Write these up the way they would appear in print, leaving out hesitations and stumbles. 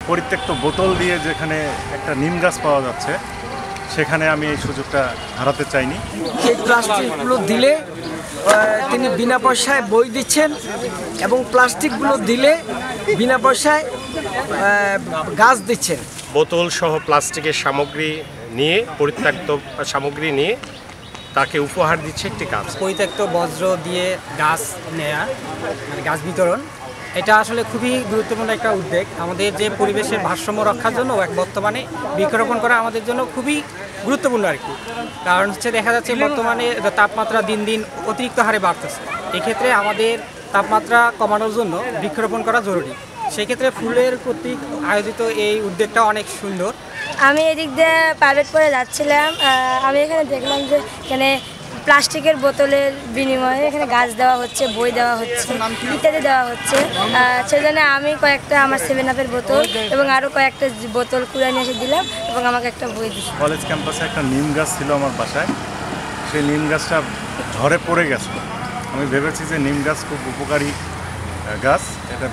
পরিত্যক্ত বোতল দিয়ে যেখানে একটা নিম গাছ পাওয়া যাচ্ছে, সেখানে আমি এই সুযোগটা হারাতে চাইনি। এই প্লাস্টিকগুলো দিলে তিনি বিনা পয়সায় বই দিচ্ছেন এবং প্লাস্টিকগুলো দিলে বিনা পয়সায় গাছ দিচ্ছেন। বোতল সহ প্লাস্টিকের সামগ্রী নিয়ে, পরিত্যক্ত সামগ্রী নিয়ে তাকে উপহার দিচ্ছে একটি গাছ। পরিত্যক্ত বজ্র দিয়ে গাছ নেয়া, মানে গাছ বিতরণ, এটা আসলে খুবই গুরুত্বপূর্ণ একটা উদ্যোগ। আমাদের যে পরিবেশের ভারসাম্য রক্ষার জন্য বর্তমানে বৃক্ষরোপণ করা আমাদের জন্য খুবই গুরুত্বপূর্ণ আর কি। কারণ হচ্ছে দেখা যাচ্ছে বর্তমানে তাপমাত্রা দিন দিন অতিরিক্ত হারে বাড়তেছে। এক্ষেত্রে আমাদের তাপমাত্রা কমানোর জন্য বৃক্ষরোপণ করা জরুরি। সেক্ষেত্রে ফুলের কর্তৃক আয়োজিত এই উদ্যোগটা অনেক সুন্দর। আমি এদিক দিয়ে প্রাইভেট পড়ে যাচ্ছিলাম, আমি এখানে দেখলাম যে এখানে প্লাস্টিকের বোতলের বিনিময়ে এখানে গাছ দেওয়া হচ্ছে, বই দেওয়া হচ্ছে, ইত্যাদি দেওয়া হচ্ছে। সেজন্য আমি কয়েকটা আমার 7 আপের বোতল এবং আরও কয়েকটা বোতল কুড়িয়ে নিয়ে এসে দিলাম এবং আমাকে একটা বই দিচ্ছি। কলেজ ক্যাম্পাসে একটা নিম গাছ ছিল আমার বাসায়, সেই নিম গাছটা ঝড়ে পড়ে গেছে। আমি ভেবেছি যে নিম গাছ খুব উপকারী গাছ, এটা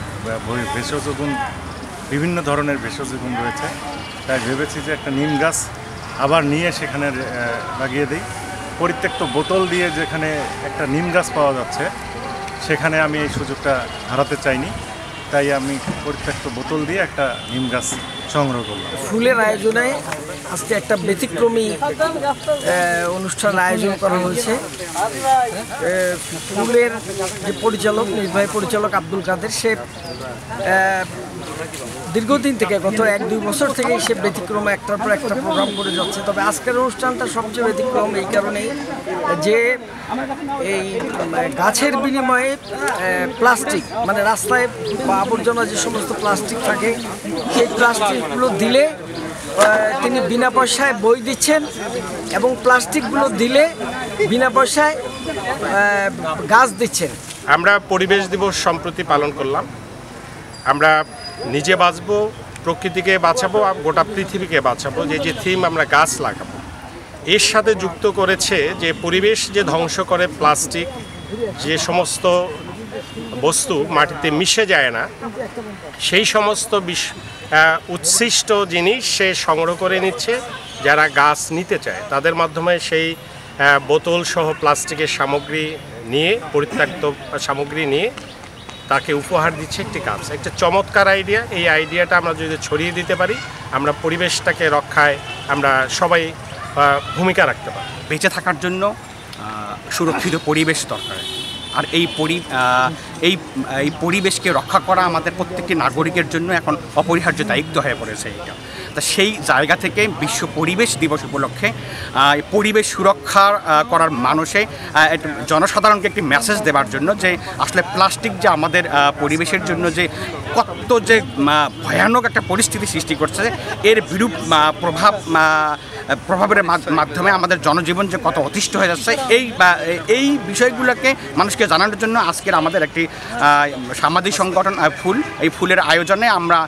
ভেষজ গুণ, বিভিন্ন ধরনের ভেষজ গুণ রয়েছে, তাই ভেবেছি যে একটা নিম গাছ আবার নিয়ে সেখানে লাগিয়ে দিই। পরিত্যক্ত বোতল দিয়ে যেখানে একটা নিম গাছ পাওয়া যাচ্ছে, সেখানে আমি এই সুযোগটা হারাতে চাইনি, তাই আমি পরিত্যক্ত বোতল দিয়ে একটা নিম গাছ সংগ্রহ করলাম। ফুলের আয়োজনে আজকে একটা ব্যতিক্রমী অনুষ্ঠান আয়োজন করা হয়েছে। ফুলের যে পরিচালক, নির্বাহী পরিচালক আব্দুল কাদের, সে দীর্ঘদিন থেকে গত 1-2 বছর থেকেই সে ব্যতিক্রমে একটার পর একটা প্রোগ্রাম করে যাচ্ছে। তবে আজকের অনুষ্ঠানটা সবচেয়ে ব্যতিক্রম এই কারণেই যে এই গাছের বিনিময়ে প্লাস্টিক, মানে রাস্তায় বা আবর্জনা যে সমস্ত প্লাস্টিক থাকে, সেই প্লাস্টিকগুলো দিলে তিনি বিনা পয়সায় বই দিচ্ছেন এবং প্লাস্টিকগুলো দিলে বিনা পয়সায় গাছ দিচ্ছেন। আমরা পরিবেশ দিবস সম্প্রতি পালন করলাম। আমরা নিজে বাঁচবো, প্রকৃতিকে বাঁচাবো, গোটা পৃথিবীকে বাঁচাবো, যে থিম আমরা গাছ লাগাবো, এর সাথে যুক্ত করেছে যে পরিবেশ যে ধ্বংস করে প্লাস্টিক, যে সমস্ত বস্তু মাটিতে মিশে যায় না, সেই সমস্ত উচ্ছিষ্ট জিনিস সে সংগ্রহ করে নিচ্ছে। যারা গাছ নিতে চায় তাদের মাধ্যমে সেই বোতল সহ প্লাস্টিকের সামগ্রী নিয়ে, পরিত্যক্ত সামগ্রী নিয়ে তাকে উপহার দিচ্ছে একটি গাছ। একটা চমৎকার আইডিয়া। এই আইডিয়াটা আমরা যদি ছড়িয়ে দিতে পারি, আমরা পরিবেশটাকে রক্ষায় আমরা সবাই ভূমিকা রাখতে পারি। বেঁচে থাকার জন্য সুরক্ষিত পরিবেশ দরকার, আর এই পরিবেশকে রক্ষা করা আমাদের প্রত্যেকটি নাগরিকের জন্য এখন অপরিহার্য দায়িত্ব হয়ে পড়েছে এইটা। তা সেই জায়গা থেকে বিশ্ব পরিবেশ দিবস উপলক্ষে পরিবেশ সুরক্ষা করার মানুষে জনসাধারণকে একটি মেসেজ দেওয়ার জন্য যে আসলে প্লাস্টিক যে আমাদের পরিবেশের জন্য যে কত যে ভয়ানক একটা পরিস্থিতি সৃষ্টি করছে, এর বিরূপ প্রভাবের মাধ্যমে আমাদের জনজীবন যে কত অতিষ্ঠ হয়ে যাচ্ছে, এই বিষয়গুলোকে মানুষকে জানানোর জন্য আজকের আমাদের একটি সামাজিক সংগঠন এই ফুলের আয়োজনে আমরা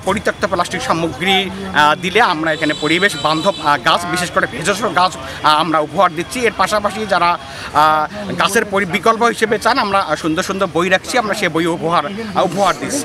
পরিত্যক্ত প্লাস্টিক সামগ্রী দিলে আমরা এখানে পরিবেশ বান্ধব গাছ, বিশেষ করে ভেষজ গাছ আমরা উপহার দিচ্ছি। এর পাশাপাশি যারা গাছের বিকল্প হিসেবে চান, আমরা সুন্দর সুন্দর বই রাখছি, আমরা সেই বই উপহার দিচ্ছি।